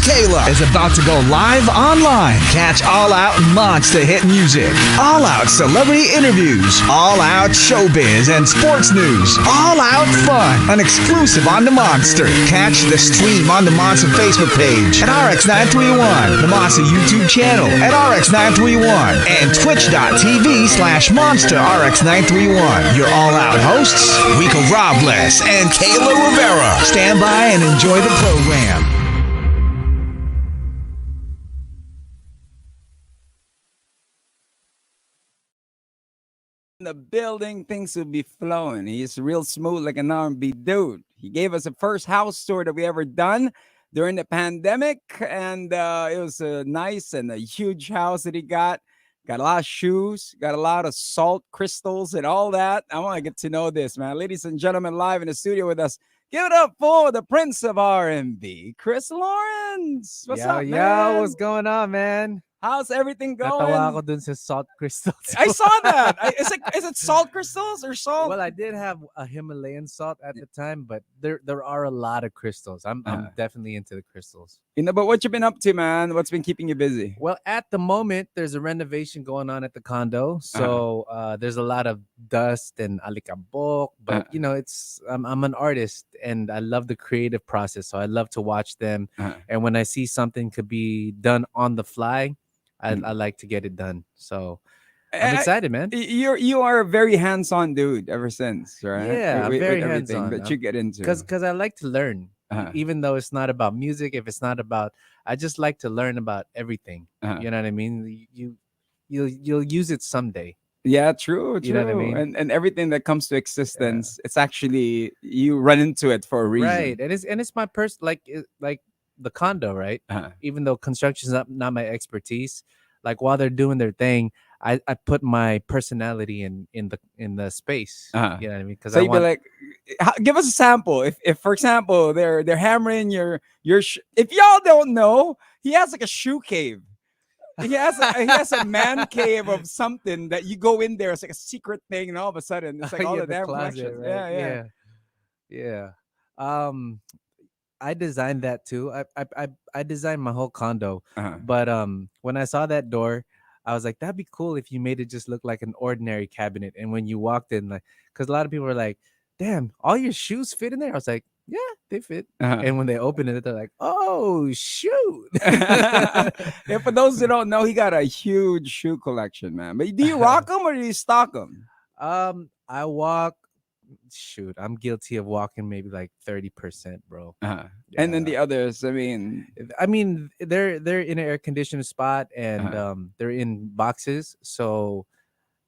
Kayla is about to go live online. Catch All Out Monster hit music, All Out celebrity interviews, All Out showbiz and sports news, All Out fun, an exclusive on the Monster. Catch the stream on the Monster Facebook page at RX931, the Monster YouTube channel at RX931, and twitch.tv/Monster RX931. Your All Out hosts, Rico and Kayla Rivera. Stand by and enjoy the program. In the building, things will be flowing. He's real smooth like an R&B dude. He gave us the first house tour that we ever done during the pandemic, and it was a nice and a huge house that he got. Got a lot of shoes, got a lot of salt crystals and all that. I want to get to know this, man. Ladies and gentlemen, live in the studio with us, give it up for the Prince of R&B, Kris Lawrence. What's up, man? Yo, what's going on, man? How's everything going? Natawa ako dun sa salt crystals. I saw that. Is it salt crystals or salt? Well, I did have a Himalayan salt at the time, but there are a lot of crystals. I'm definitely into the crystals. But what you been up to, man? What's been keeping you busy? Well, at the moment, there's a renovation going on at the condo, so there's a lot of dust and alikabok. But you know, I'm an artist and I love the creative process, so I love to watch them. And when I see something could be done on the fly, I like to get it done. So I'm excited, man. You are a very hands-on dude ever since, right? Yeah, very hands-on. That you get into. Because I like to learn, even though it's not about music. If it's not about, I just like to learn about everything. You know what I mean? You'll use it someday. Yeah, true. You know what I mean? And everything that comes to existence, it's actually you run into it for a reason, right? And it's my like the condo, right? Even though construction is not my expertise, like while they're doing their thing, I put my personality in the space. You know what I mean? Because so you'd be like, give us a sample. If for example they're hammering your if y'all don't know, he has like a shoe cave. He has a man cave of something that you go in there. It's like a secret thing, and all of a sudden it's like all the damn closet, right? Yeah. I designed that too. I designed my whole condo. But when I saw that door, I was like, that'd be cool if you made it just look like an ordinary cabinet. And when you walked in, like, because a lot of people were like, damn, all your shoes fit in there. I was like, yeah, they fit. And when they opened it, they're like, oh, shoot. Yeah, for those that don't know, he got a huge shoe collection, man. But do you rock them or do you stock them? I walk. Shoot, I'm guilty of walking maybe like 30%, bro. And then the others, I mean they're in an air conditioned spot and they're in boxes. So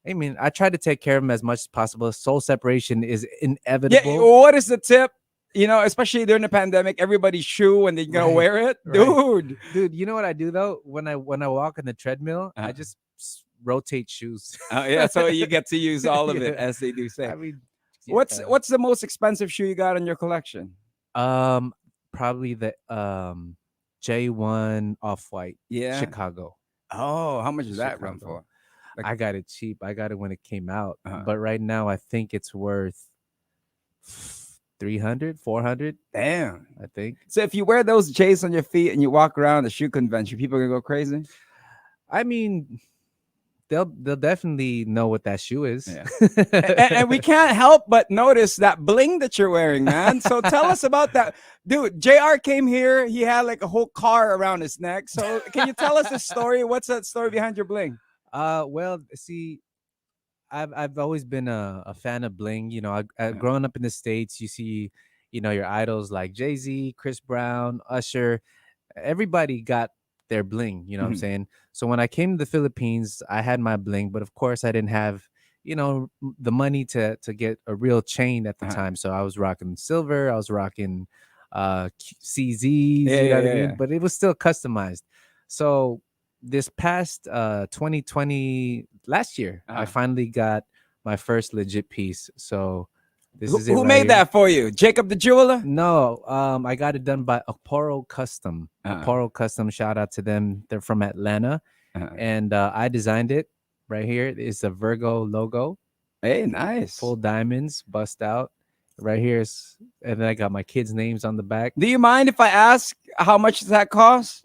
I mean, I try to take care of them as much as possible. Soul separation is inevitable. Yeah, what is the tip? You know, especially during the pandemic, everybody's shoe when they're gonna wear it, dude. You know what I do though? When I walk on the treadmill, I just rotate shoes. Yeah, so you get to use all of it, as they do say. I mean, what's the most expensive shoe you got in your collection? Probably the J1 Off-White, Chicago. Oh, how much does that run for? Like, I got it cheap. I got it when it came out, but right now I think it's worth 300, 400. Damn, I think. So if you wear those J's on your feet and you walk around the shoe convention, people are gonna go crazy. I mean, they'll definitely know what that shoe is. Yeah. and we can't help but notice that bling that you're wearing, man. So tell us about that. Dude, JR came here. He had like a whole car around his neck. So can you tell us the story? What's that story behind your bling? Well, see, I've always been a fan of bling. You know, growing up in the States, you see, you know, your idols like Jay-Z, Chris Brown, Usher. Everybody got their bling, you know what I'm saying? So when I came to the Philippines, I had my bling, but of course I didn't have, you know, the money to get a real chain at the time. So I was rocking silver, I was rocking CZs, you know what I mean? But it was still customized. So this past 2020, last year, I finally got my first legit piece. So this is it. Who made that for you? Jacob the jeweler? No, I got it done by Aporo Custom. Aporo Custom, shout out to them. They're from Atlanta. And I designed it right here. It's a Virgo logo. Hey, nice. Full diamonds, bust out. right here is, and then I got my kids' names on the back. Do you mind if I ask how much does that cost?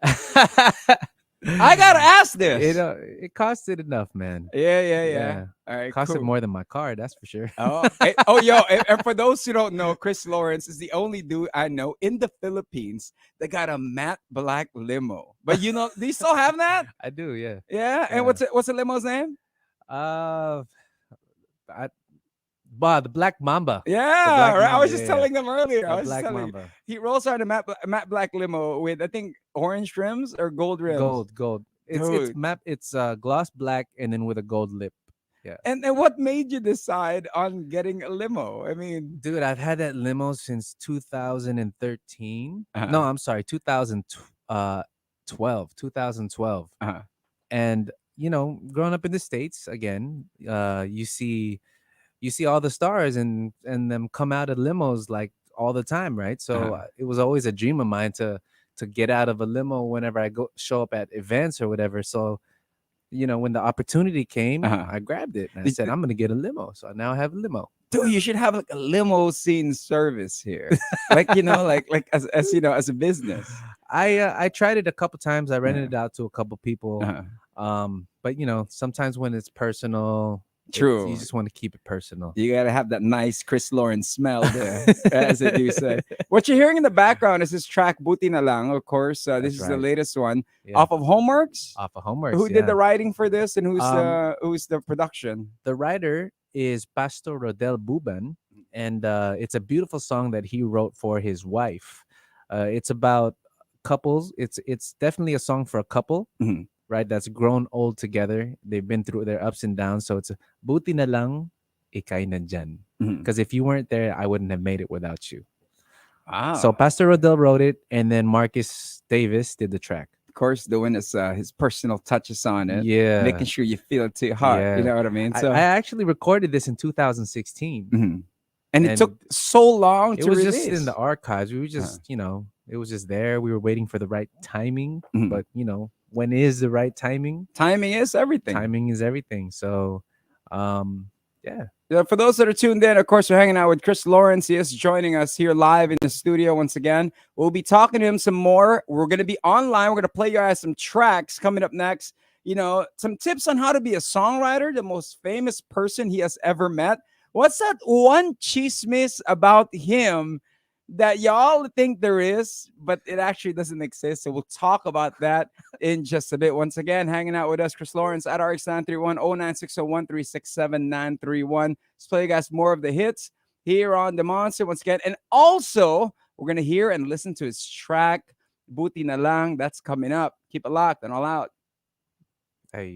I gotta ask this. It costed enough, man. Yeah. Yeah, All right, costed cool. more than my car, that's for sure. And for those who don't know, Kris Lawrence is the only dude I know in the Philippines that got a matte black limo. But do you still have that? I do, yeah. Yeah. And Yeah. what's the limo's name? Uh, I, the Black Mamba. The Yeah, Black right. I Mamba. was Yeah, just yeah. telling them earlier. I The was just Black telling you. Mamba. He rolls around a matte black limo with I think orange rims or gold rims. Gold. It's Dude. map. It's gloss black and then with a gold lip. Yeah. And what made you decide on getting a limo? I mean, Dude, I've had that limo since 2013. uh-huh, No, I'm sorry, 2012. uh-huh, And growing up in the States again, you see all the stars and them come out of limos like all the time, right? So uh-huh. it was always a dream of mine to get out of a limo whenever I go show up at events or whatever. So when the opportunity came, Uh-huh. I grabbed it and I Did- said, I'm gonna get a limo. So now I have a limo. Dude, you should have like a limousine service here. Like, as as a business. I tried it a couple times. I rented Yeah. it out to a couple people. Uh-huh. But sometimes when it's personal, you True. just want to keep it personal. You gotta have that nice Kris Lawrence smell there, as they do say. What you're hearing in the background is this track "Buti na Lang." Of course, this That's is the right. latest one Yeah. off of Homeworks. Off of Homeworks. Who did Yeah. the writing for this, and Um, who's the production? the writer is Pastor Rodel Buban, and it's a beautiful song that he wrote for his wife. It's about couples. It's definitely a song for a couple, Mhm. right? That's grown old together. They've been through their ups and downs. So it's buti na lang ikay nandyan. Mhm. Because if you weren't there, I wouldn't have made it without you. So Wow. Pastor Rodel wrote it, and then Marcus Davis did the track. Of course, doing his personal touches on it, Yeah, making sure you feel it to your heart. You yeah. know what I mean? I actually recorded this in 2016. Mhm. And it took And so long it to was just in release. the archives. We were Uh-huh. just, it was just there. We were waiting for the right timing. Mhm. But, when is the right timing? Timing is everything. Timing is everything. So, yeah. For those that are tuned in, of course, we're hanging out with Kris Lawrence. He is joining us here live in the studio once again. We'll be talking to him some more. We're going to be online. We're going to play you guys some tracks coming up next. Some tips on how to be a songwriter, the most famous person he has ever met. What's that one chismis about him that y'all think there is, but it actually doesn't exist? So we'll talk about that in just a bit. Once again, hanging out with us, Kris Lawrence at RX931 09601367931. Let's play you guys more of the hits here on the Monster once again. And also, we're going to hear and listen to his track, Buti na Lang. That's coming up. Keep it locked and all out. Hey.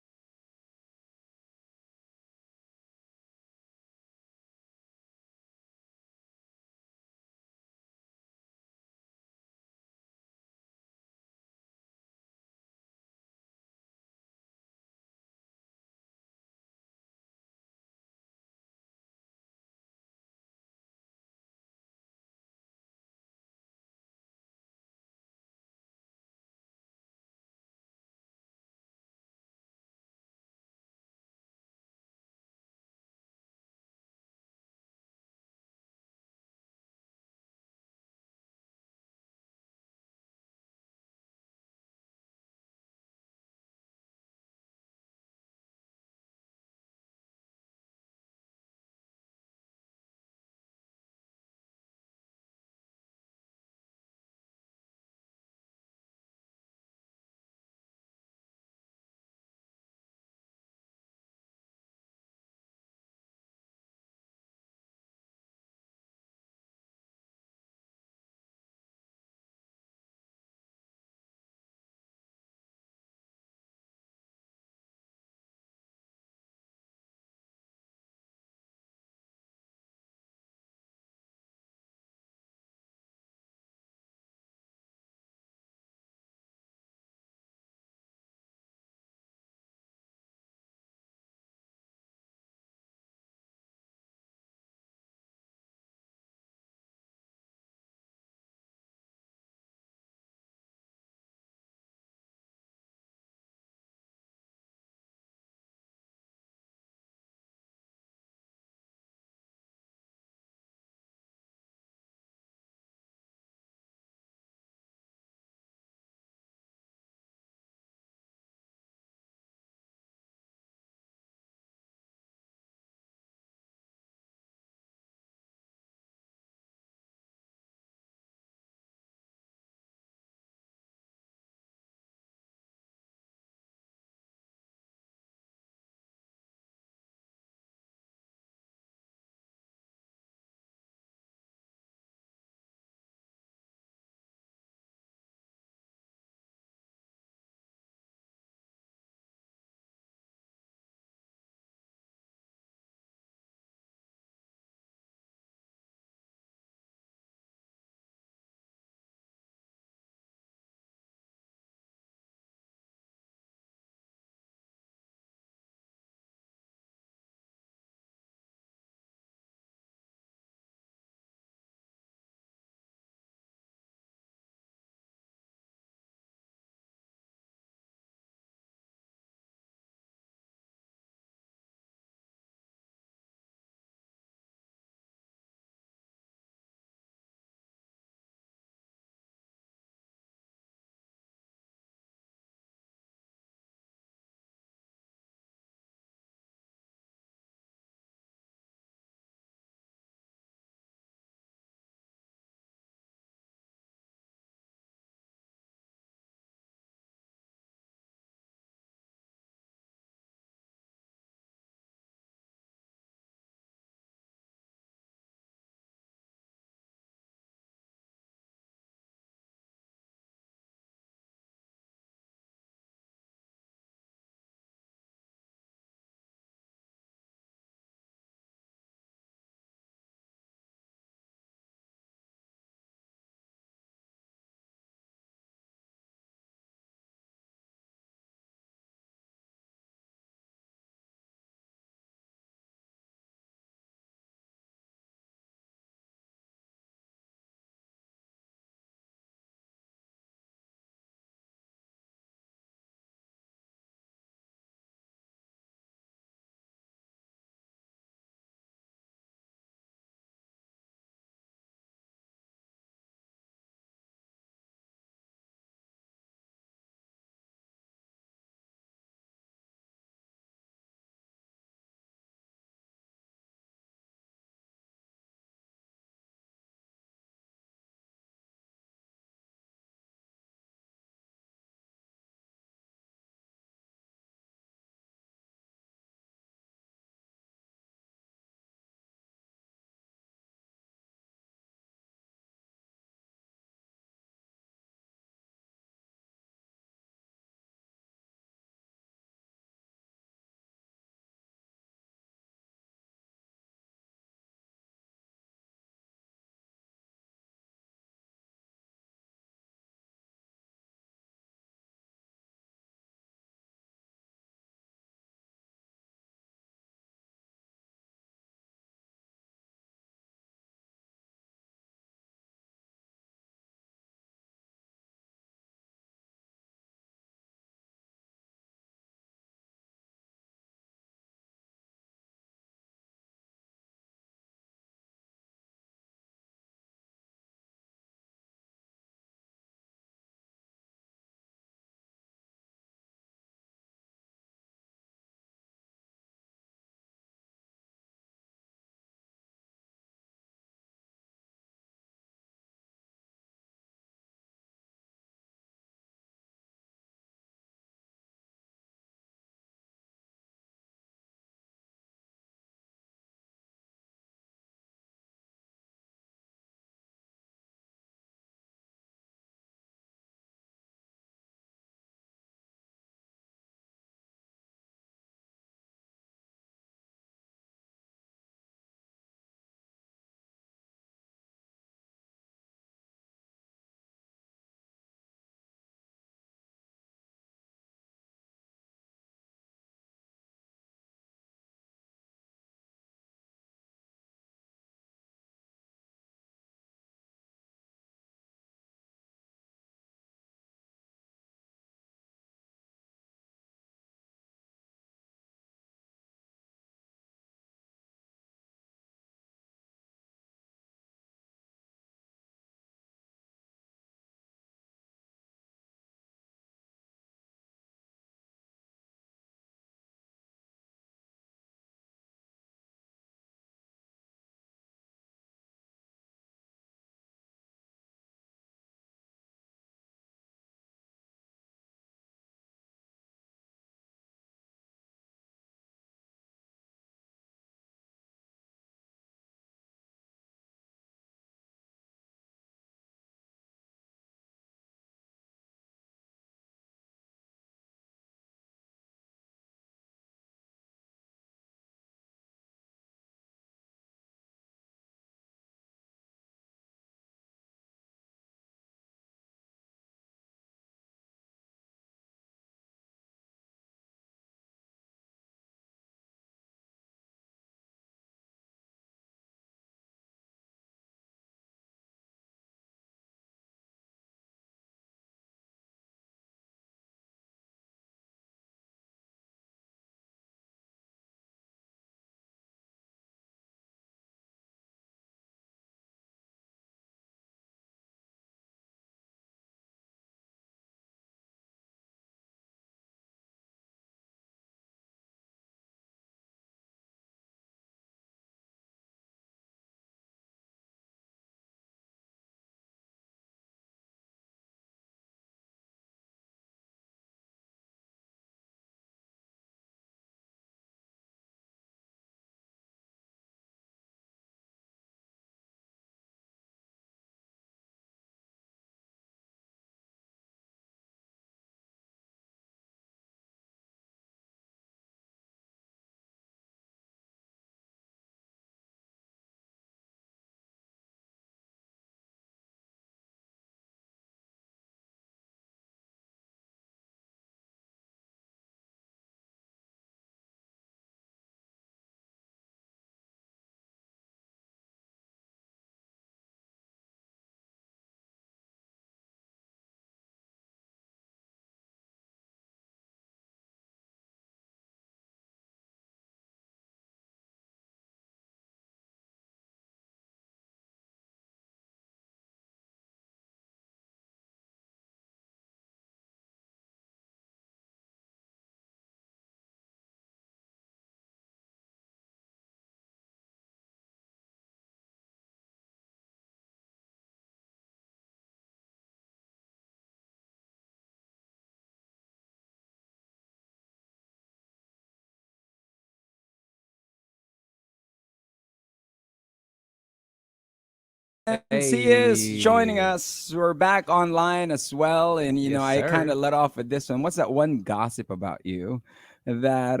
He is joining Hey, us. We're back online as well. And, yes, I kind sir. of let off with this one. What's that one gossip about you that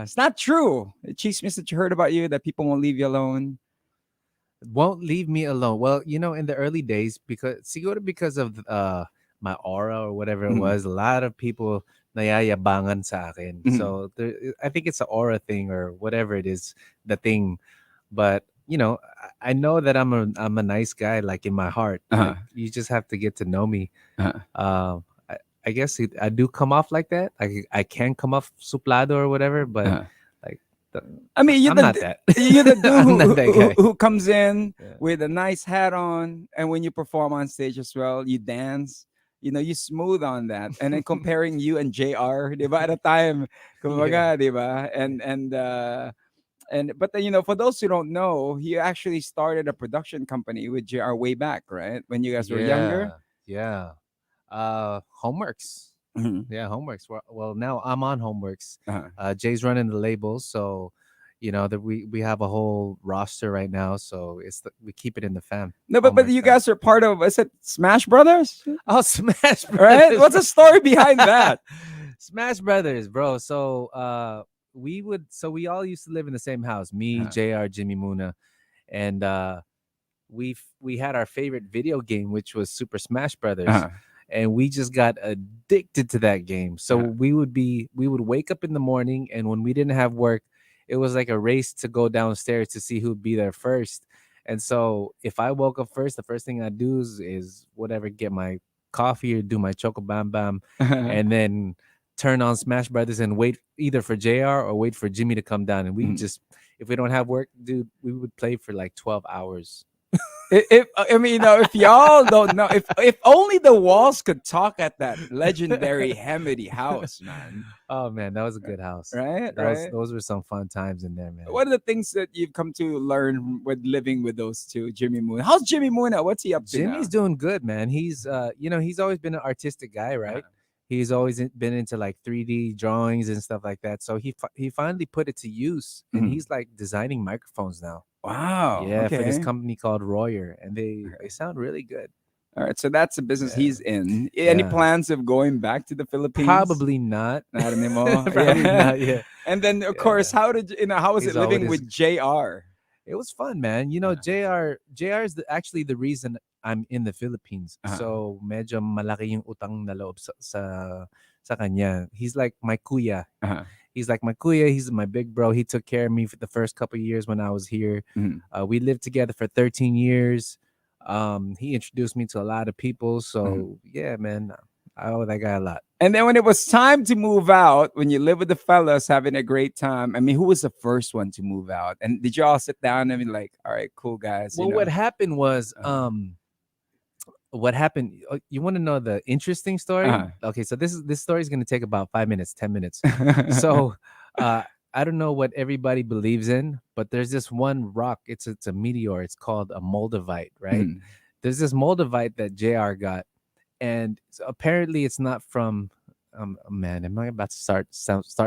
it's not true? The chismes that you heard about you that people won't leave you alone. Won't leave me alone. Well, in the early days, because of my aura or whatever it Mhm. was, a lot of people nayayabangan sa akin. Mhm. So I think it's an aura thing or whatever it is, the thing. But I know that I'm a nice guy, like in my heart. Uh-huh. Like you just have to get to know me. Uh-huh. I guess I do come off like that. I can come off suplado or whatever, but Uh-huh. like the, I mean, I'm not that. you're the dude I'm not that guy. who comes in Yeah. with a nice hat on, and when you perform on stage as well, you dance. You smooth on that, and then comparing you and JR, di ba? At a time, Yeah. kumbaga, di ba? But then, for those who don't know, he actually started a production company with JR way back, right? When you guys were younger. Yeah. Yeah. Homeworks. Mhm. Yeah, Homeworks. Well, now I'm on Homeworks. Uh-huh. Jay's running the labels, so that we have a whole roster right now. So we keep it in the fam. No, but Homeworks you fam. guys are part of, is it Smash Brothers? Oh, Smash Right? Brothers, What's bro. the story behind that? Smash Brothers, bro. So we all used to live in the same house. Me, Uh-huh. Jr., Jimmy Muna, and we had our favorite video game, which was Super Smash Brothers, Uh-huh. and we just got addicted to that game. So Uh-huh. we would wake up in the morning, and when we didn't have work, it was like a race to go downstairs to see who'd be there first. And so if I woke up first, the first thing I do is whatever, get my coffee or do my choco bam bam, and then turn on Smash Brothers and wait either for JR or wait for Jimmy to come down. And we Mhm. just, if we don't have work, dude, we would play for like 12 hours. If I mean, if y'all don't know, if only the walls could talk at that legendary Hemedy house, man. Oh man, that was a good house. Right, Those right. those were some fun times in there, man. What are the things that you've come to learn with living with those two, Jimmy Moon? How's Jimmy Moon now? What's he up to Jimmy's now? doing good, man. He's always been an artistic guy, Uh-huh. right? He's always been into like 3D drawings and stuff like that. So he finally put it to use, and Mhm. he's like designing microphones now. Wow. Yeah, for this Okay. company called Royer, and they sound really good. All right. So that's the business Yeah, he's in. Any yeah. plans of going back to the Philippines? Probably not. Not anymore. Probably Yeah. not. Yeah, And then of course, yeah. how was it He's all with living his. with JR? It was fun, man. JR is actually the reason I'm in the Philippines. Uh-huh. So medyo malaki yung utang na loob sa kanya. He's like my kuya. Uh-huh. He's like my kuya. He's my big bro. He took care of me for the first couple of years when I was here. Mhm. We lived together for 13 years. He introduced me to a lot of people. So yeah, man, I owe that guy a lot. And then when it was time to move out, when you live with the fellas having a great time, I mean, who was the first one to move out? And did you all sit down and be like, all right, cool guys, Well, what happened was, Uh-huh. what happened? You want to know the interesting story? Uh-huh. Okay, so this story is going to take about 5 minutes, 10 minutes. So, I don't know what everybody believes in, but there's this one rock. It's a meteor. It's called a moldavite, right? Mhm. There's this moldavite that JR got, and apparently it's not from. Man, am I about to start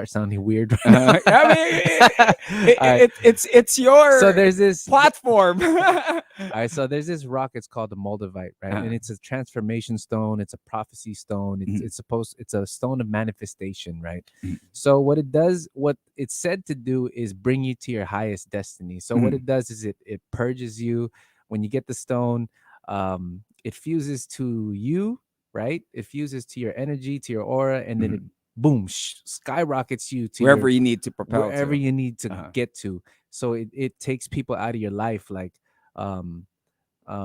sounding weird right now? I mean, All right. it's your So there's this. platform. All right, so there's this rock. It's called the moldavite, right? Uh-huh. And it's a transformation stone. It's a prophecy stone. Mhm. It's a stone of manifestation, right? Mhm. So what it's said to do is bring you to your highest destiny. So what Mhm. it does is it purges you. When you get the stone, it fuses to you, right? It fuses to your energy, to your aura, and then it Mhm. boom skyrockets you to Wherever your you need to propel wherever to. you need to Uh-huh. get to. So it takes people out of your life, like um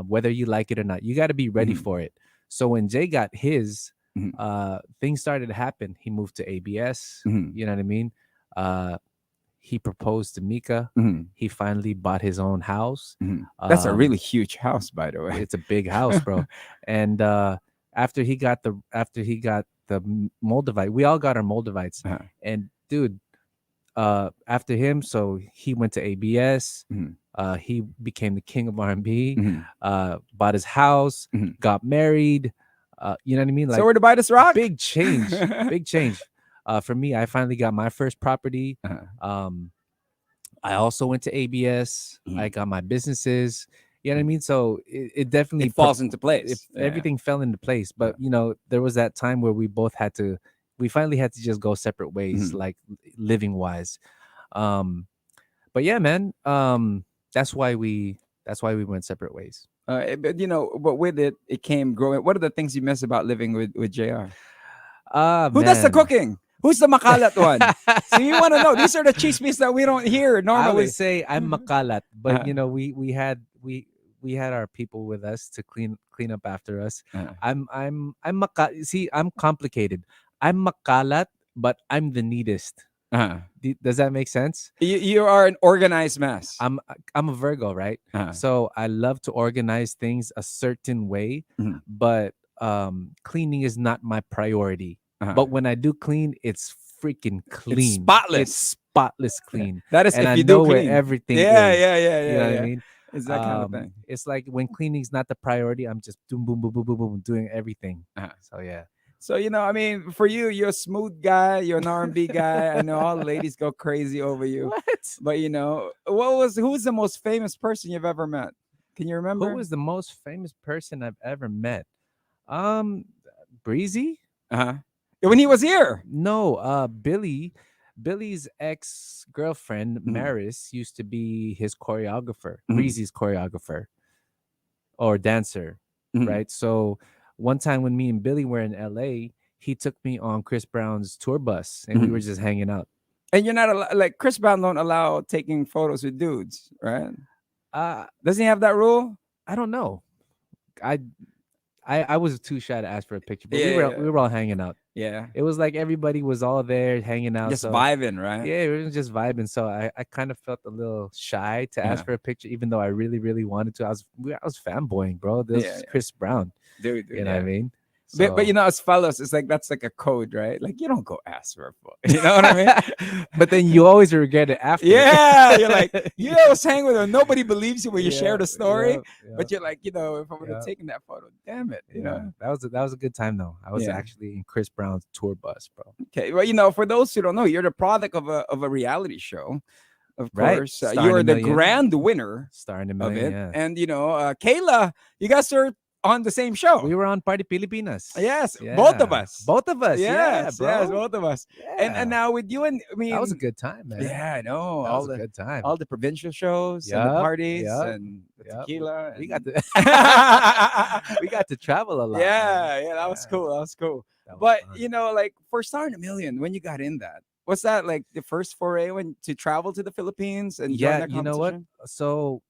whether you like it or not. You got to be ready Mhm. for it. So when Jay got his, Mhm. things started to happen. He moved to ABS. Mhm. You know what I mean? Uh, he proposed to Mika. Mhm. He finally bought his own house. Mhm. That's a Um, really huge house, by the way. it's a big house, bro. And after he got the Moldavite, we all got our Moldavites. Uh-huh. And dude, after him, so he went to ABS. Mhm. He became the king of R&B. Mhm. Bought his house, Mhm. got married. You know what I mean? So Like where to buy this rock? big change, big change. For me, I finally got my first property. Uh-huh. Um, I also went to ABS. I Mhm. got my businesses. You know what I mean? So it definitely It falls into place. Yeah. everything fell into place. But you know, there was that time where we finally had to just go separate ways, Mhm. like living wise. Um, but yeah, man, that's why we went separate ways. But but with it, it came growing. What are the things you miss about living with JR? Ah, Who does the man. cooking? Who's the makalat one? See, we want to know. These are the chismis that we don't hear I normally. would say I'm makalat, but Uh-huh. we had our people with us to clean up after us. Uh-huh. See, I'm complicated. I'm makalat, but I'm the neatest. Uh-huh. Does that make sense? You are an organized mess. I'm a Virgo, right? Uh-huh. So I love to organize things a certain way, Mhm. but cleaning is not my priority. Uh-huh. But when I do clean, it's freaking clean. spotless. It's spotless clean. That is And if I you know do where clean. everything Yeah, is. yeah, yeah, You yeah, know what yeah. I mean? It's that kind of thing. It's like when cleaning's not the priority, I'm just boom, boom, boom, boom, boom, boom, doing everything. Uh-huh. So yeah. So I mean, for you, you're a smooth guy. You're an R&B guy. I know all the ladies go crazy over you. What? But who's the most famous person you've ever met? Can you remember? Who was the most famous person I've ever met? Um, Breezy? Uh-huh. When he was here. No, Billy's ex-girlfriend, Maris, used to be his choreographer, Breezy's choreographer or dancer, right? So one time when me and Billy were in LA, he took me on Chris Brown's tour bus and we were just hanging out. And you're not like Chris Brown don't allow taking photos with dudes, right? Doesn't he have that rule? I don't know. I was too shy to ask for a picture, but Yeah, we were all hanging out. Yeah. It was like everybody was all there hanging out. Just so vibing, right? yeah, we were just vibing. So I kind of felt a little shy to ask for a picture, even though I really, really wanted to. I was fanboying, bro. This is Chris Brown. Dude, You know what I mean? But So- as fellas, it's like that's like a code, right? Like you don't go ask for a photo. You know what I mean? but then you always regret it after. Yeah, you're like, I was hanging with her. Nobody believes you when you share the story. Yeah. But you're like, if I would have taken that photo, damn it. That was a good time though. I was actually in Chris Brown's tour bus, bro. Okay, well, for those who don't know, you're the product of a reality show. Of Right. course, Star you in are a the Million. grand winner Star in a of Million. it. Yeah. And Kayla, you guys are on the same show. We were on Party Pilipinas. Yes, Yeah. both of us. Both of us. Yes, bro. yes, both of us. Yeah. And now with you and I mean, that was a good time, man. Yeah, I know. That was a good time. All the provincial shows and the Yup, parties yup, and the yup. tequila. We and- got to we got to travel a lot. yeah, man. that was cool. That was cool. That was But fun. like for Star in a Million, when you got in that, was that like the first foray to travel to the Philippines and join yeah, that you know what? competition? So,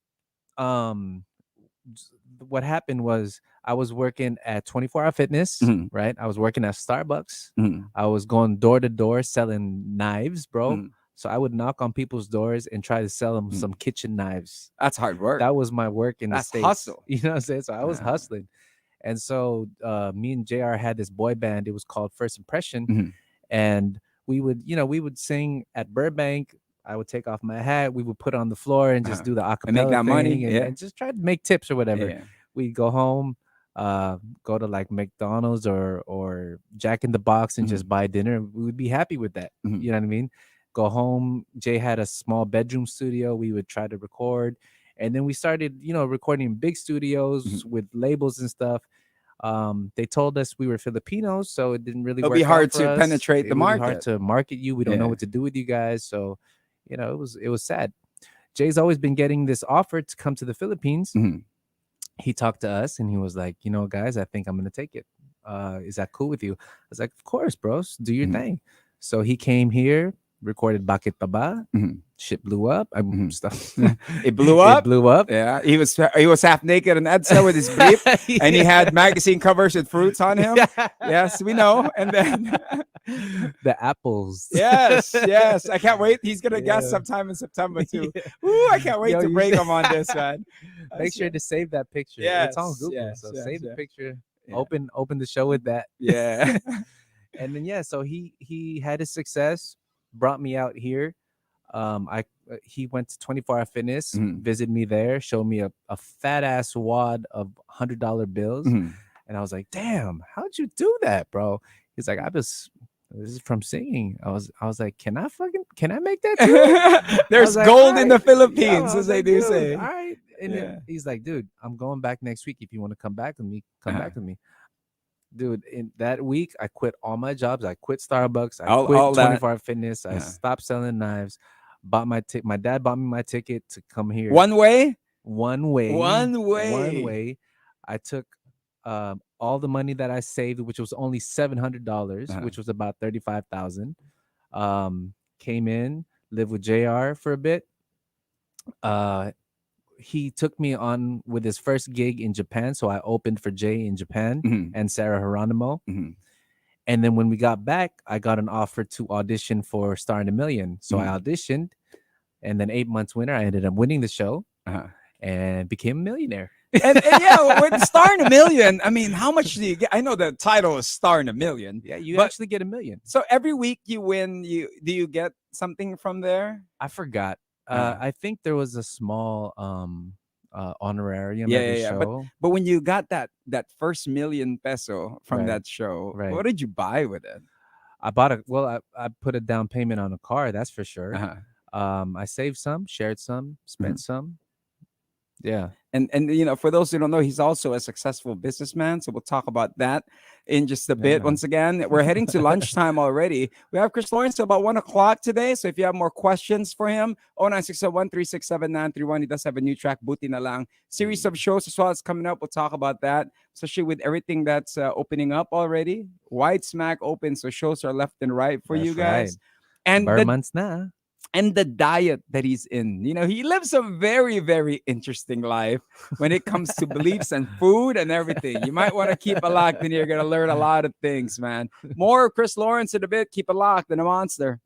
what happened was I was working at 24 Hour Fitness, Mhm. right? I was working at Starbucks. Mhm. I was going door to door selling knives, bro. Mhm. So I would knock on people's doors and try to sell them Mhm. some kitchen knives. That's hard work. That was my work in That's the States. hustle. You know what I'm saying? So I was Yeah. hustling. And so me and JR had this boy band. It was called First Impression. Mhm. And we would sing at Burbank. I would take off my hat. We would put on the floor and just do the acapella And make that thing money, and, yeah. and just try to make tips or whatever. Yeah. We'd go home, go to like McDonald's or Jack in the Box and just buy dinner. We would be happy with that. Mhm. You know what I mean? Go home. Jay had a small bedroom studio. We would try to record. And then we started, recording in big studios with labels and stuff. They told us we were Filipinos, so it didn't really It'll work be hard out for to us. penetrate It the would be hard market. to market you. We don't know Yeah. what to do with you guys. So, it was sad. Jay's always been getting this offer to come to the Philippines. Mhm. He talked to us and he was like, guys, I think I'm gonna take it. Is that cool with you? I was like, of course, bros, do your Mhm. thing. So he came here, recorded Bakit Pa Ba. Mhm. Shit blew up. Mhm. Stuff. It blew up. It blew up. Yeah, he was half naked in EDSA with his brief, and he had magazine covers with fruits on him. Yes, we know. And then The apples. yes, I can't wait. He's gonna guest Yeah. sometime in September too. Yeah. Ooh, I can't wait Yo, to you break should- him on this, man. Make sure to save that picture. It's on Yes, Google. yes, So yes, save yeah. the picture. Yeah. Open the show with that. Yeah. And then so he had his success, brought me out here. He went to 24 Hour Fitness, Mhm. visited me there, showed me a fat ass wad of $100 bills. Mhm. And I was like, damn, how'd you do that, bro? He's like, this is from singing. I was like, can I make that too? There's was like, gold in the "Alright." Philippines, I as was they like, do "Dude, say. all right. He's like, dude, I'm going back next week. If you want to come back with me, come Uh-huh. back with me. Dude, in that week, I quit all my jobs. I quit Starbucks. I quit All that. 24 Hour Fitness. I Uh-huh. stopped selling knives. Bought my ticket. My dad bought me my ticket to come here. One way. One way. One One way. way. I took all the money that I saved, which was only $700, Uh-huh. which was about 35,000. Came in, lived with JR for a bit. Uh, he took me on with his first gig in Japan, so I opened for Jay in Japan Mhm. and Sarah Geronimo. Mhm. And then when we got back, I got an offer to audition for Star in a Million. So I Mhm. auditioned, and then 8 months winner, I ended up winning the show Uh-huh. and became a millionaire. And yeah, with Star in a Million, I mean, how much do you get? I know the title is Star in a Million, Yeah, you but actually get a million. so every week you win, you get something from there? I forgot. Uh, I think there was a small honorarium yeah, every yeah, yeah. show. But when you got that first million peso from Right, that show, right. what did you buy with it? I bought I put a down payment on a car, that's for sure. Uh-huh. I saved some, shared some, Mhm. spent some. Yeah. And you know, for those who don't know, he's also a successful businessman. So we'll talk about that in just a bit. Yeah. Once again, we're heading to lunchtime already. We have Kris Lawrence till about 1 o'clock today. So if you have more questions for him, 0961 He does have a new track, Buti na lang. Series Hey, of shows as well as coming up. We'll talk about that, especially with everything that's opening up already. Wide smack open, so shows are left and right for you that's right. guys. And Bar the months na. diet that he's in. You know, he lives a very, very interesting life when it comes to beliefs and food and everything. You might want to keep it locked and you're going to learn a lot of things, man. More Kris Lawrence in a bit. Keep it locked in a monster.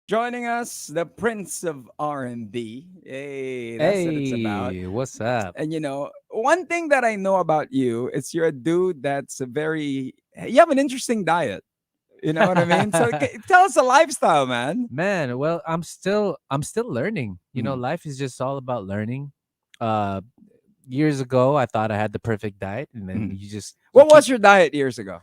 Joining us, the Prince of R&B. Hey, that's what it's about. Hey, what's up? And one thing that I know about you is you're a dude that's you have an interesting diet. You know what I mean? So tell us a lifestyle, man. Man, well, I'm still learning. Mhm. Life is just all about learning. Uh Years ago I thought I had the perfect diet, and then Mhm. you What keep was your diet years ago?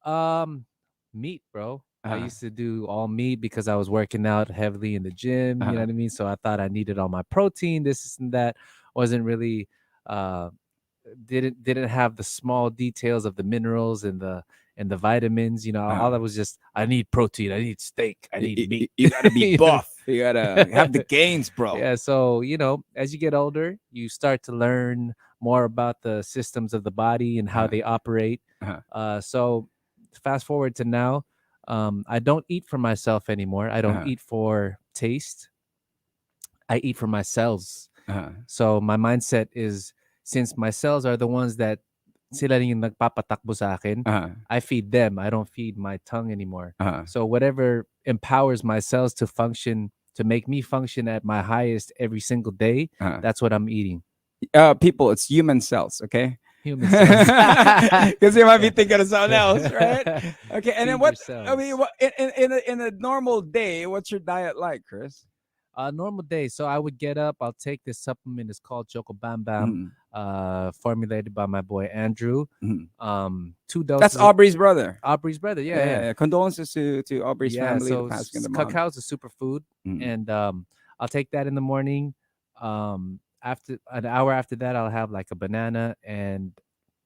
um meat, bro. I Uh, used to do all meat because I was working out heavily in the gym, you know uh, what I mean? So I thought I needed all my protein, this and that. Wasn't really uh didn't have the small details of the minerals and the vitamins. All uh. that was just, I need protein, I need steak, I need meat. You got to be You know? buff. You got to have the gains, bro. Yeah, so as you get older, you start to learn more about the systems of the body and how Uh, they operate. uh, So fast forward to now, I don't eat for myself anymore. I don't uh, eat for taste. I eat for my cells. uh, So my mindset is, since my cells are the ones that sila rin yung nagpapatakbo sa akin, uh, I feed them. I don't feed my tongue anymore. uh, So whatever empowers my cells to function, to make me function at my highest every single day, uh. that's what I'm eating. People, it's human cells, okay? Human cells. Because you might be thinking of something else, right? Okay, and then Feed what? I mean, yourselves. what in a normal day, what's your diet like, Chris? Normal day. So I would get up. I'll take this supplement. It's called Choco Bam Bam, Mhm, formulated by my boy Andrew. mhm. Two That's doses of Aubrey's brother. Aubrey's brother. Yeah, Yeah, yeah. yeah. Condolences to Aubrey's Yeah, family, the so passing of the mom. cacao is a superfood, Mhm, and I'll take that in the morning. After an hour after that, I'll have like a banana and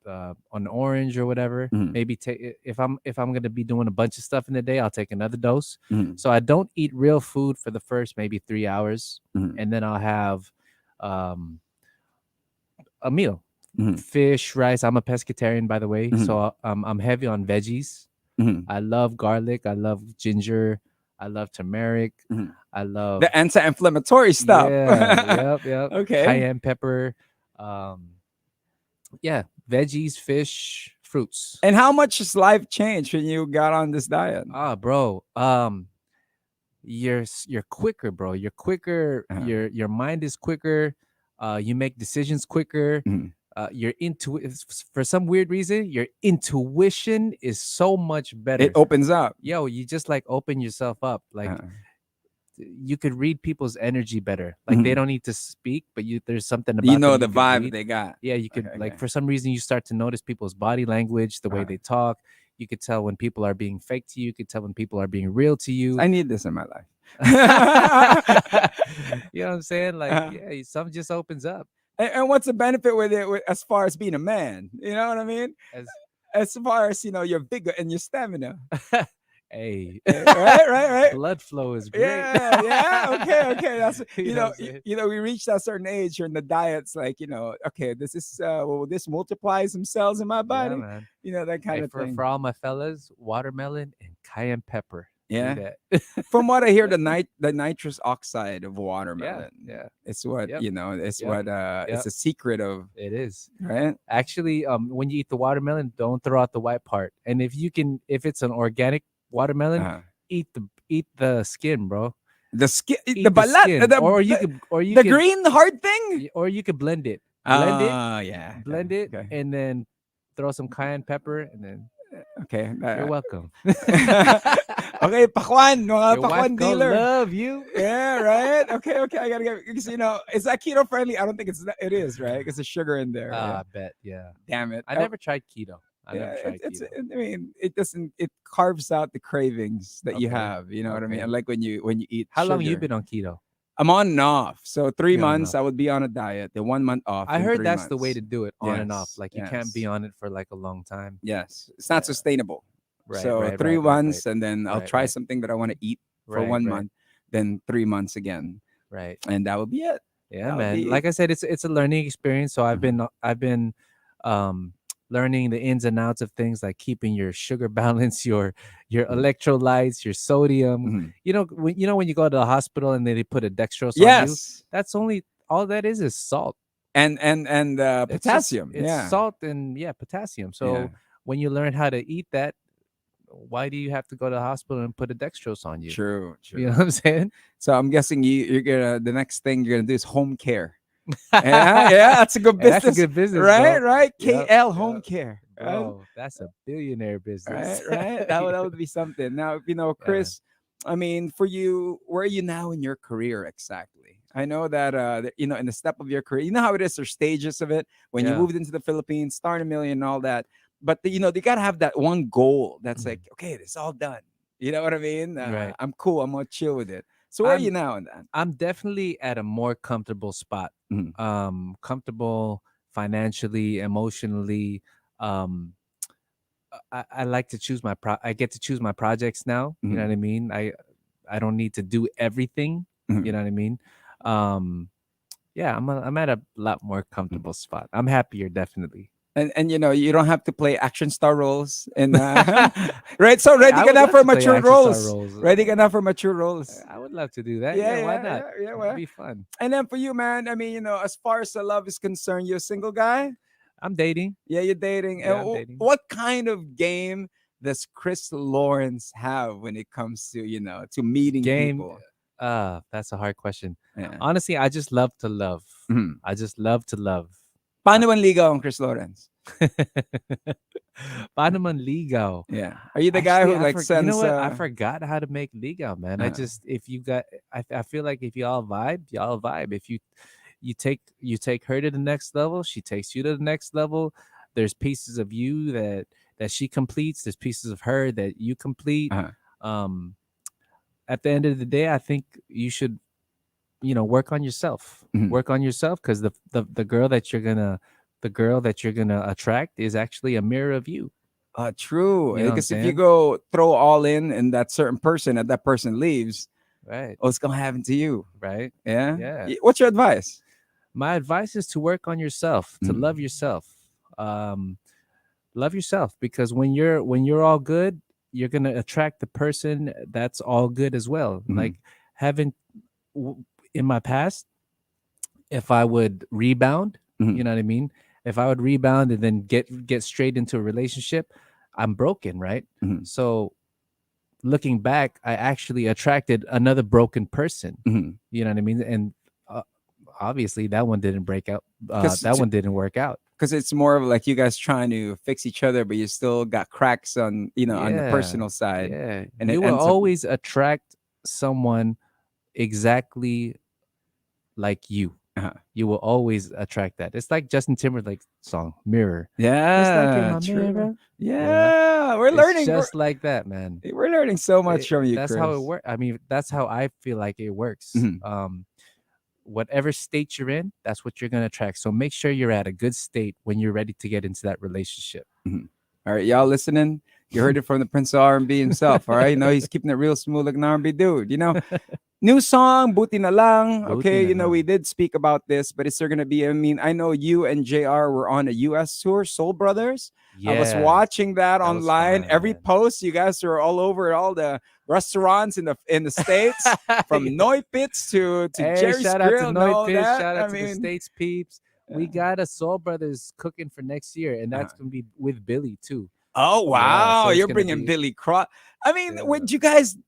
an orange or whatever. mhm, Maybe take, if I'm gonna be doing a bunch of stuff in the day, I'll take another dose. mhm, So I don't eat real food for the first maybe 3 hours, mhm, and then I'll have um, a meal: mhm, fish, rice. I'm a pescatarian, by the way, mhm, so I'm heavy on veggies. mhm, I love garlic. I love ginger. I love turmeric. mhm. I love, The anti-inflammatory stuff. yeah, yep. Okay. Cayenne pepper. Um, yeah, veggies, fish, fruits. And how much has life changed when you got on this diet? Ah, bro. You're quicker, bro. You're quicker. Uh, Your mind is quicker. You make decisions quicker. mhm. Your for some weird reason, your intuition is so much It better. opens up. Yo, you just like open yourself up. Like, Uh, you could read people's energy better. Like, they mhm. don't need to speak, but there's something You about know them the you could vibe read. they got. Yeah, you Okay, could, like, okay. for some reason you start to notice people's body language, the way Uh, they talk. You could tell when people are being fake to you. You could tell when people are being real to you. I need this in my life. You know what I'm saying? Like, Uh, yeah, some just opens up. and what's the benefit with it as far as being a man? You know what I mean? As As far as your vigor and your stamina. Hey, Right, right, right. blood flow is great. Yeah, yeah. Okay, okay. That's You know what I'm saying? we reach that certain age and the diet's like, okay, this is well, this multiplies some cells in my Yeah, body, man. that Hey, kind of for thing. all my fellas, watermelon and cayenne pepper. Do Yeah. that. From what I hear, the nitrous oxide of Yeah, watermelon. yeah. It's what Yep, it's yep, what it's yep. a secret of, It is. right? Actually, when you eat the watermelon, don't throw out the white part. And if it's an organic watermelon, Uh, eat the skin, bro. the skin, the Eat the balat, skin, the green hard thing. or you could blend it. Oh, yeah, yeah. Blend it, Okay. and then throw some cayenne pepper, and then Okay. you're welcome. Okay, pakwan, mga Your wife pakwan gonna dealer. love you. Yeah, right. Okay, okay. I gotta get because is that keto friendly? I don't think it is, right? Because there's sugar in there. Right? I bet. Yeah. Damn it. I never tried keto. I Yeah, never tried keto. I mean, it doesn't. It carves out the cravings that you Okay. have. You know what I mean? Okay. And like when you eat How long you sugar. been on keto? I'm on and off. So three You're on and months off. I would be on a diet. Then 1 month off. I Then heard three that's the way months. to do it, on and off. Yes, Like, you can't yes, be on it for like a long time. yes. It's not Yeah. sustainable. Right, So right, three right, right, right. months, and then I'll Right, try right. something that I want to eat for Right, one right, month. Then 3 months again, right. and that would be it. Yeah, That would man. be. Like I said, it's a learning experience. So Mhm, I've been um learning the ins and outs of things, like keeping your sugar balance, your mhm, electrolytes, your sodium. mhm. When you go to the hospital and they put a dextrose on you, Yes, that's only all that is salt. and It's just potassium. it's Yeah, salt and, yeah, potassium. yeah. So when you learn how to eat that, why do you have to go to the hospital and put a dextrose on you? True, You know true. what I'm saying? So I'm guessing you're gonna the next thing you're gonna do is home care. Yeah, yeah, that's a good Hey, that's a business, good business, right? bro. Right. Yep, KL Home yep, Care. Right, bro. That's a billionaire business. right, right. That would be something. Now, Yeah, man. Chris. I mean, for you, where are you now in your career exactly? I know that in the step of your career, you know how it is. There's stages of it. When you Yeah. moved into the Philippines, start a million and all that. But they gotta have that one goal that's like, Mhm. okay, it's all done. You know what I mean? Right. I'm cool. I'm gonna chill with it. So where are you I'm now in that? I'm definitely at a more comfortable spot. Mhm, Comfortable financially, emotionally. Um, I like to choose I get to choose my projects now. You know mhm, what I mean? I don't need to do everything. You mhm, know what I mean? Um, yeah, I'm at a lot more mhm. comfortable spot. I'm happier, definitely. And you don't have to play action star roles in right. So Hey, ready I ka would na love for to play mature action star roles. roles. Ready ka na for mature roles. I would love to do that. Yeah, Yeah, why yeah, not? yeah, yeah. It'd Well, be fun. and then for you, man. I mean, as far as the love is concerned, you're a single guy. I'm dating. Yeah, you're dating. And Yeah, I'm dating. what kind of game does Kris Lawrence have when it comes to to meeting Game. people? That's a hard question. Yeah. Honestly, I just love to love. Mhm. I just love to love. Uh, Paano manligaw ang Kris Lawrence? Paano man ligaw? Yeah. Are you the guy Actually, who like you know sends? what? I forgot how to make ligaw, man. I Uh, just if you got, I feel like if y'all vibe, y'all vibe. If you take her to the next level, she takes you to the next level. There's pieces of you that she completes. There's pieces of her that you complete. uh, Um, at the end of the day, I think you should work on yourself. mhm. Work on yourself because the girl that you're gonna attract is actually a mirror of you. True. You know what I'm Because if you saying? go throw all in that certain person and that person leaves, Right. what's gonna happen to you? Right. Yeah. Yeah. What's your advice? My advice is to work on yourself, to Mhm, love yourself. Um, love yourself because when you're all good, you're gonna attract the person that's all good as well. mhm, Like having w- in my past, if I would rebound, mhm, you know what I mean? If I would rebound and then get straight into a relationship, I'm broken, right? mhm, So looking back, I actually attracted another broken person. mhm. You know what I mean? And uh, obviously that one didn't break out. Because That one didn't work out. it's more of like you guys trying to fix each other, but you still got cracks on the Yeah. personal side, Yeah. and it You will ends up. always attract someone exactly like you. Uh-huh. You will always attract that. It's like Justin Timberlake's song Mirror. Just like in Yeah, my true. mirror. You know? Yeah, we're It's learning. just like that, man. We're learning so much from you, That's how it Chris. works. I mean, that's how I feel like it works. Mhm. Whatever state you're in, that's what you're gonna attract. So make sure you're at a good state when you're ready to get into that relationship. Mhm. All right, y'all listening? You heard it from the Prince of R&B himself. All right, he's keeping it real smooth like an R&B dude. New song, Buti na lang. Buti Okay, na we lang. did speak about this, but is there gonna be? I mean, I know you and JR were on a US tour, Soul Brothers. I was Yeah, watching that that was online. fun, Every man. post, you guys are all over all the restaurants in the states, from Noi Pits to Hey, Jerry's shout out to Grill and all Noipish. that. Shout I out to the mean, States peeps. We yeah. got a Soul Brothers cooking for next year, and Uh-huh. that's gonna be with Billy too. Oh Yeah, wow, so it's you're gonna bringing be Billy Cross. I mean, yeah.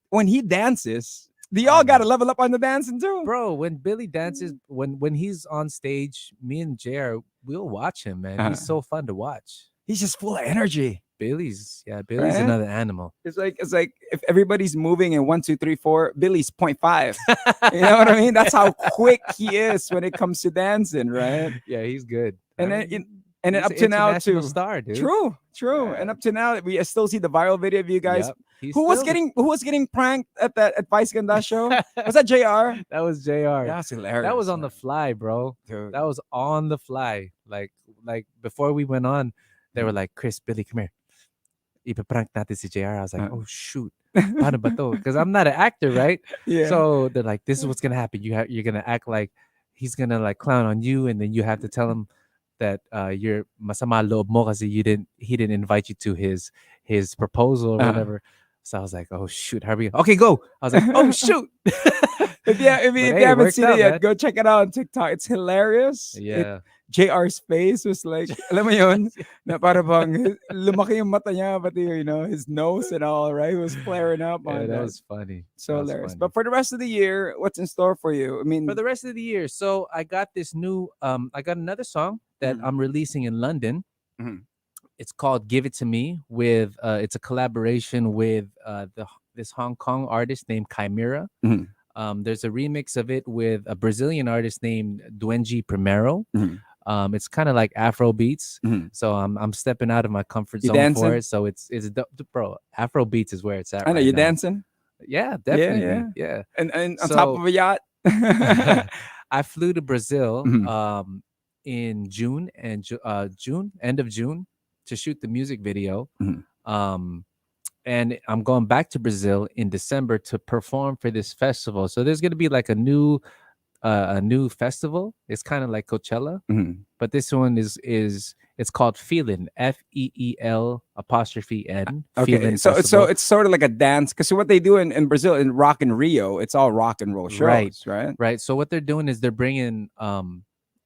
when he dances, do Oh y'all got to man, level up on the dancing too? bro, when Billy dances, when he's on stage, me and JR, we'll watch him, man. Uh, He's so fun to watch. he's just full of energy, Billy's right? another animal. It's like if everybody's moving in 1, 2, 3, 4, Billy's 0.5. You know what I mean? That's how quick he is when it comes to dancing, right? Yeah, he's good. And I then mean, and then he's up an to now international too. star, dude. True, true. And Yeah. up to now, we still see the viral video of you guys. Yep. He's Who was still getting pranked at that at Vice Ganda show? Was that JR? that was JR. That's hilarious. That was on the Man. fly, bro. Dude. That was on the fly. Like before we went on, they were like, Chris, Billy, come here. Ipaprank natin si JR. I was like, Uh. oh shoot. Paano ba to? Because I'm not an actor, right? Yeah. So they're like, this is what's gonna happen. You're gonna act like he's gonna like clown on you, and then you have to tell him that you're masama loob mo kasi he didn't invite you to his proposal or Uh. whatever. So I was like, oh shoot, how are we? Okay, go. I was like, oh shoot. If you But if hey, you it haven't worked seen out, it yet, man. go check it out on TikTok. It's hilarious. Yeah. JR's face was like, alam mo yun, na para bang lumaki yung mata niya, pati, his nose and all, right? It was flaring up Yeah, on that that. was funny. So That was hilarious. funny. But for the rest of the year, what's in store for you? I For mean, the rest of the year, so I got this new I got another song that Mhm. I'm releasing in London. Mhm. It's called Give It to Me with it's a collaboration with this Hong Kong artist named Chimera. Mhm. There's a remix of it with a Brazilian artist named Duenji Primero. Mhm. It's kind of like Afro beats. Mhm. So I'm stepping out of my comfort You zone for dancing? it. So bro, Afro beats is where it's at I know right you now. dancing. Yeah, Yeah, definitely. yeah. Yeah. And on top So of a yacht. I flew to Brazil Mhm. in June and end of June to shoot the music video. Mhm. Um and I'm going back to Brazil in December to perform for this festival. So there's going to be like a new festival. It's kind of like Coachella, Mhm. but this one is it's called Feelin', FEEL''N, Okay, Feelin' so Festival. it's sort of like a dance because what they do in Brazil in Rock in Rio, it's all rock and roll Right, shows, right? right. So what they're doing is they're bringing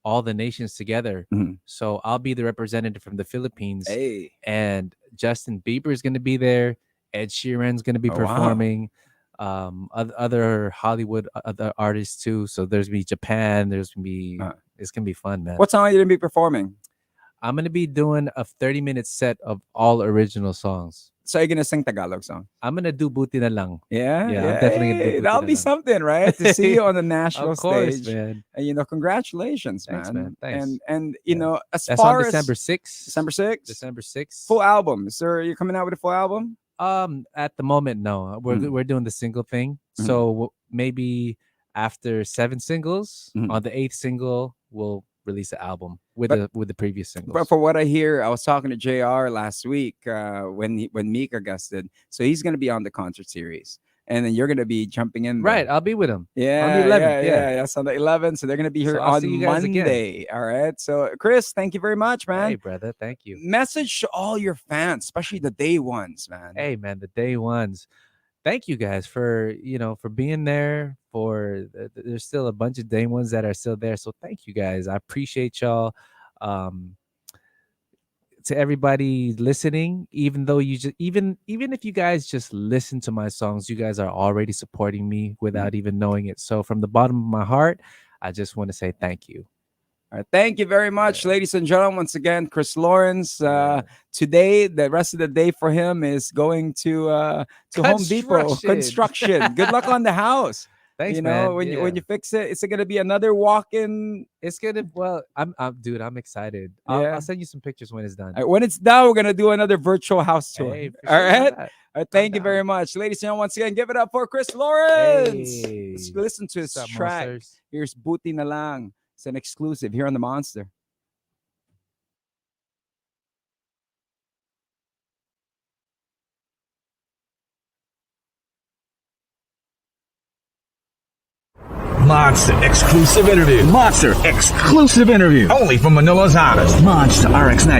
all the nations together. Mhm. So I'll be the representative from the Philippines, Hey, and Justin Bieber is going to be there. Ed Sheeran's going to be oh wow! performing. Other Hollywood other artists too. So there's gonna be Japan. Uh, It's gonna be fun, man. what song are you gonna be performing? I'm gonna be doing a 30-minute set of all original songs. So you're gonna sing Tagalog song? I'm gonna do Buti na lang. Yeah, Yeah, I'm yeah. definitely gonna do Hey, Buti that'll na be lang. something, right? To see you on the national Of course, stage, man. and congratulations, Thanks, man. Thanks. And Yeah. as That's on far December as 6th. December 6th, December 6th. full album. Sir, you coming out with a full album? At the moment, no. Mm. We're doing the single thing. Mhm. So maybe after 7 singles, Mhm. on the 8th single, we'll release an album with But the previous But singles. for what I hear, I was talking to JR last week when Mika guested. So he's going to be on the concert series, and then you're going to be jumping in Right, there. I'll be with him on the Yeah, 11th. yeah, Yeah. yeah. That's on the 11th. So they're going to be So here I'll on see you guys again. Monday. All right. So Kris, thank you very much, Hey, man. brother, thank you. Message to all your fans, especially the day ones, man. Hey, man, the day ones. Thank you guys for for being there. There's still a bunch of day ones that are still there. So thank you guys. I appreciate y'all. Um, to everybody listening, even though you just even if you guys just listen to my songs, you guys are already supporting me without even knowing it. So from the bottom of my heart, I just want to say thank you. All right, thank you very much, ladies and gentlemen. Once again, Kris Lawrence. Yeah. Today, the rest of the day for him is going to Home Depot construction. Good luck on the house. Thanks, You know, man. when Yeah. you fix it, it's gonna be another walk-in. It's gonna dude, I'm excited. Yeah. I'll send you some pictures when it's done. All right, when it's done, we're gonna do another virtual house tour. Hey, for All sure, right. why not? All right, thank I'm you very down. much, ladies and gentlemen. Once again, give it up for Kris Lawrence. Hey. Let's listen to his What's up, track. monsters? Here's Buti na lang. It's an exclusive here on the Monster. Monster exclusive interview. Monster exclusive interview. Only from Manila's hottest. Monster RX90.